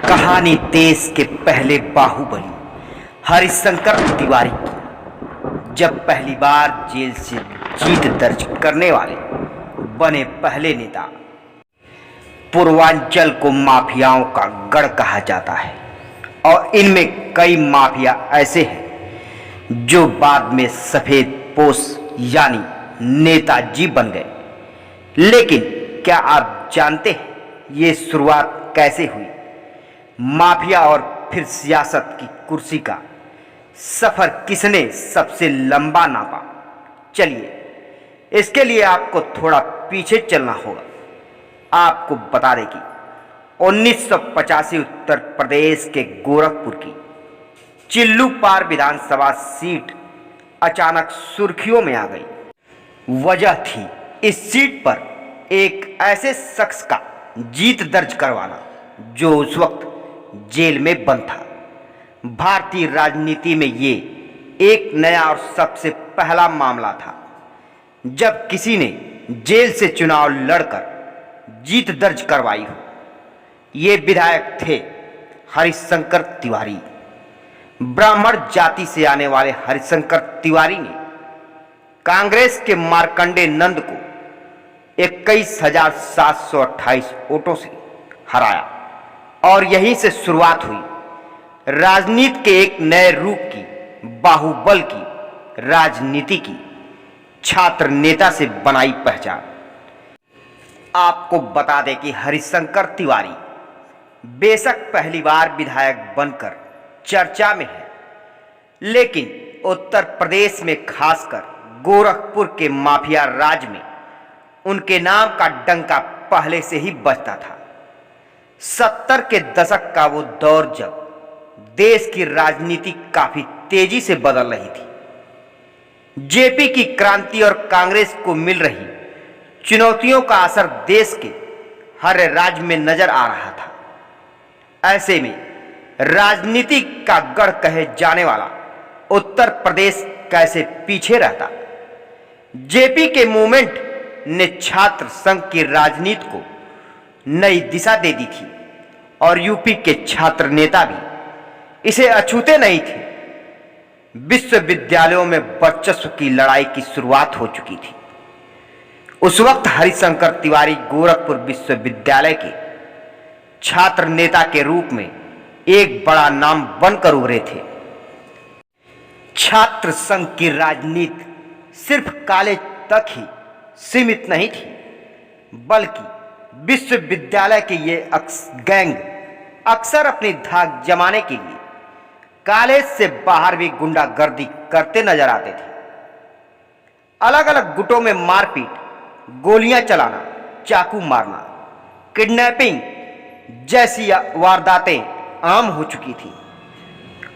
कहानी देश के पहले बाहुबली हरिशंकर तिवारी जब पहली बार जेल से जीत दर्ज करने वाले बने पहले नेता। पूर्वांचल को माफियाओं का गढ़ कहा जाता है और इनमें कई माफिया ऐसे हैं जो बाद में सफेद पोश यानी नेताजी बन गए। लेकिन क्या आप जानते हैं ये शुरुआत कैसे हुई? माफिया और फिर सियासत की कुर्सी का सफर किसने सबसे लंबा नापा? चलिए इसके लिए आपको थोड़ा पीछे चलना होगा। आपको बता दें कि 1985 उत्तर प्रदेश के गोरखपुर की चिल्लूपार विधानसभा सीट अचानक सुर्खियों में आ गई। वजह थी इस सीट पर एक ऐसे शख्स का जीत दर्ज करवाना जो उस वक्त जेल में बंद था। भारतीय राजनीति में ये एक नया और सबसे पहला मामला था जब किसी ने जेल से चुनाव लड़कर जीत दर्ज करवाई हो। ये विधायक थे हरिशंकर तिवारी। ब्राह्मण जाति से आने वाले हरिशंकर तिवारी ने कांग्रेस के मार्कंडे नंद को 21,728 वोटों से हराया और यहीं से शुरुआत हुई राजनीति के एक नए रूप की, बाहुबल की राजनीति की। छात्र नेता से बनाई पहचान। आपको बता दें कि हरिशंकर तिवारी बेशक पहली बार विधायक बनकर चर्चा में है, लेकिन उत्तर प्रदेश में खासकर गोरखपुर के माफिया राज में उनके नाम का डंका पहले से ही बजता था। 70 के दशक का वो दौर जब देश की राजनीति काफी तेजी से बदल रही थी। जेपी की क्रांति और कांग्रेस को मिल रही चुनौतियों का असर देश के हर राज्य में नजर आ रहा था। ऐसे में राजनीति का गढ़ कहे जाने वाला उत्तर प्रदेश कैसे पीछे रहता? जेपी के मूवमेंट ने छात्र संघ की राजनीति को नई दिशा दे दी थी और यूपी के छात्र नेता भी इसे अछूते नहीं थे। विश्वविद्यालयों में वर्चस्व की लड़ाई की शुरुआत हो चुकी थी। उस वक्त हरिशंकर तिवारी गोरखपुर विश्वविद्यालय के छात्र नेता के रूप में एक बड़ा नाम बनकर उभरे थे। छात्र संघ की राजनीति सिर्फ कॉलेज तक ही सीमित नहीं थी, बल्कि विश्वविद्यालय के ये गैंग अक्सर अपनी धाक जमाने के लिए कॉलेज से बाहर भी गुंडागर्दी करते नजर आते थे। अलग अलग गुटों में मारपीट, गोलियां चलाना, चाकू मारना, किडनैपिंग जैसी वारदातें आम हो चुकी थी।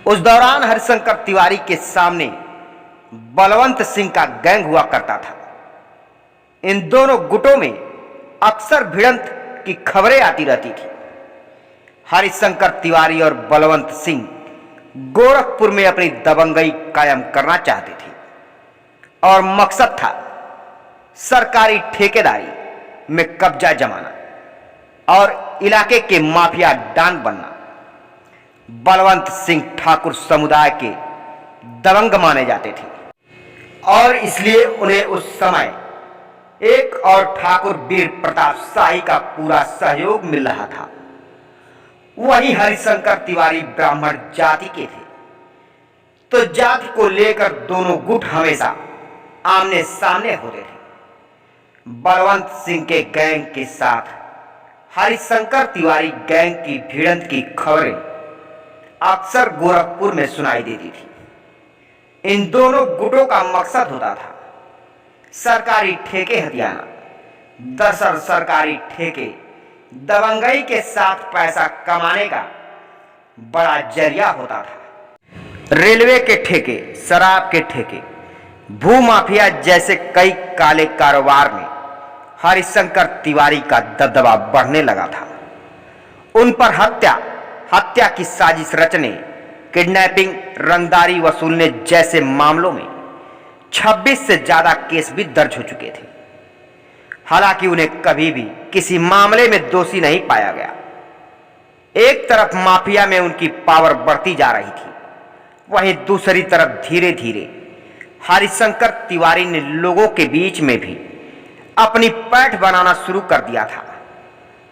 उस दौरान हरिशंकर तिवारी के सामने बलवंत सिंह का गैंग हुआ करता था। इन दोनों गुटों में अक्सर भिड़ंत की खबरें आती रहती थी। हरिशंकर तिवारी और बलवंत सिंह गोरखपुर में अपनी दबंगई कायम करना चाहते थे और मकसद था सरकारी ठेकेदारी में कब्जा जमाना और इलाके के माफिया डॉन बनना। बलवंत सिंह ठाकुर समुदाय के दबंग माने जाते थे और इसलिए उन्हें उस समय एक और ठाकुर वीर प्रताप शाही का पूरा सहयोग मिल रहा था। वहीं हरिशंकर तिवारी ब्राह्मण जाति के थे, तो जाति को लेकर दोनों गुट हमेशा आमने सामने होते थे। बलवंत सिंह के गैंग के साथ हरिशंकर तिवारी गैंग की भिड़ंत की खबरें अक्सर गोरखपुर में सुनाई देती थी। इन दोनों गुटों का मकसद होता था सरकारी ठेके हथियाना। दरअसल सरकारी ठेके दबंगई के साथ पैसा कमाने का बड़ा जरिया होता था। रेलवे के ठेके, शराब के ठेके, भूमाफिया जैसे कई काले कारोबार में हरिशंकर तिवारी का दबदबा बढ़ने लगा था। उन पर हत्या की साजिश रचने, किडनैपिंग, रंगदारी वसूलने जैसे मामलों में 26 से ज्यादा केस भी दर्ज हो चुके थे। हालांकि उन्हें कभी भी किसी मामले में दोषी नहीं पाया गया। एक तरफ माफिया में उनकी पावर बढ़ती जा रही थी, वहीं दूसरी तरफ धीरे धीरे हरिशंकर तिवारी ने लोगों के बीच में भी अपनी पैठ बनाना शुरू कर दिया था।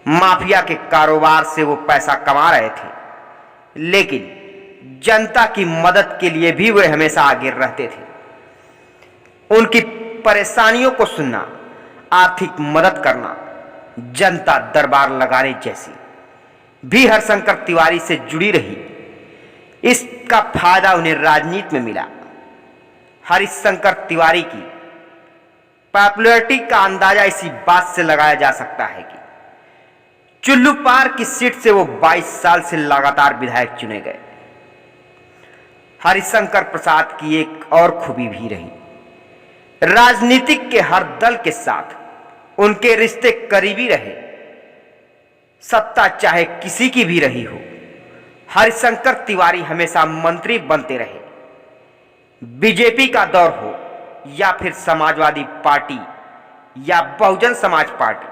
माफिया के कारोबार से वो पैसा कमा रहे थे, लेकिन जनता की मदद के लिए भी वे हमेशा आगे रहते थे। उनकी परेशानियों को सुनना, आर्थिक मदद करना, जनता दरबार लगाने जैसी भी हरिशंकर तिवारी से जुड़ी रही। इसका फायदा उन्हें राजनीति में मिला। हरिशंकर तिवारी की पॉपुलैरिटी का अंदाजा इसी बात से लगाया जा सकता है कि चुल्लूपार की सीट से वो 22 साल से लगातार विधायक चुने गए। हरिशंकर प्रसाद की एक और खूबी भी रही, राजनीतिक के हर दल के साथ उनके रिश्ते करीबी रहे। सत्ता चाहे किसी की भी रही हो, हरिशंकर तिवारी हमेशा मंत्री बनते रहे। बीजेपी का दौर हो या फिर समाजवादी पार्टी या बहुजन समाज पार्टी,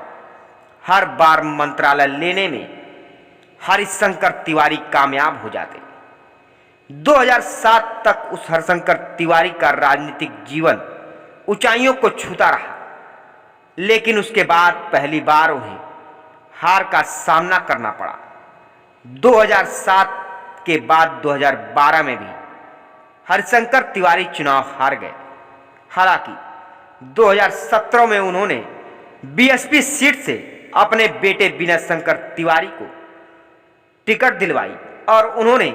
हर बार मंत्रालय लेने में हरिशंकर तिवारी कामयाब हो जाते। 2007 तक उस हरिशंकर तिवारी का राजनीतिक जीवन ऊंचाइयों को छूता रहा, लेकिन उसके बाद पहली बार उन्हें हार का सामना करना पड़ा। 2007 के बाद 2012 में भी हरिशंकर तिवारी चुनाव हार गए। हालांकि 2017 में उन्होंने बीएसपी सीट से अपने बेटे विनय शंकर तिवारी को टिकट दिलवाई और उन्होंने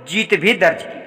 जीत भी दर्ज की।